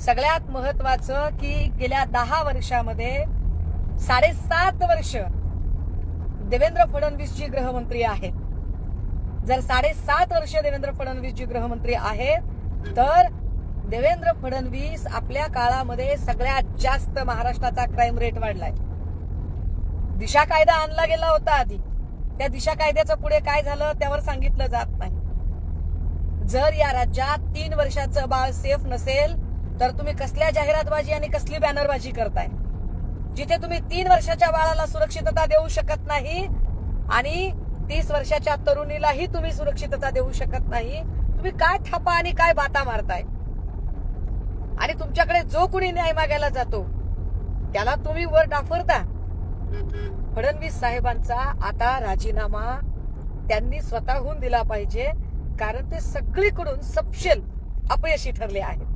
सगळ्यात महत्वाचं की गेल्या 10 वर्षामध्ये 7.5 वर्ष देवेंद्र फडणवीसजी गृहमंत्री आहेत. जर 7.5 वर्ष देवेंद्र फडणवीसजी गृहमंत्री आहेत तर देवेंद्र फडणवीस आपल्या काळामध्ये सगळ्यात जास्त महाराष्ट्राचा क्राईम रेट वाढलाय. दिशा कायदा आणला गेला होता आधी, त्या दिशा कायद्याचं पुढे काय झालं त्यावर सांगितलं जात नाही. जर या राज्यात 3 वर्षाचं बाळ सेफ नसेल तर तुम्ही कसल्या जाहिरातबाजी आणि कसली बॅनरबाजी करताय. जिथे तुम्ही 3 वर्षाच्या बाळाला सुरक्षितता देऊ शकत नाही आणि 30 वर्षाच्या तरुणीलाही तुम्ही सुरक्षितता देऊ शकत नाही, तुम्ही काय थापा आणि काय बाता मारताय. आणि तुमच्याकडे जो कुणी न्याय मागायला जातो त्याला तुम्ही वर डाफरता. फडणवीस साहेबांचा आता राजीनामा त्यांनी स्वतःहून दिला पाहिजे, कारण ते सगळीकडून सपशेल अपयशी ठरले आहेत.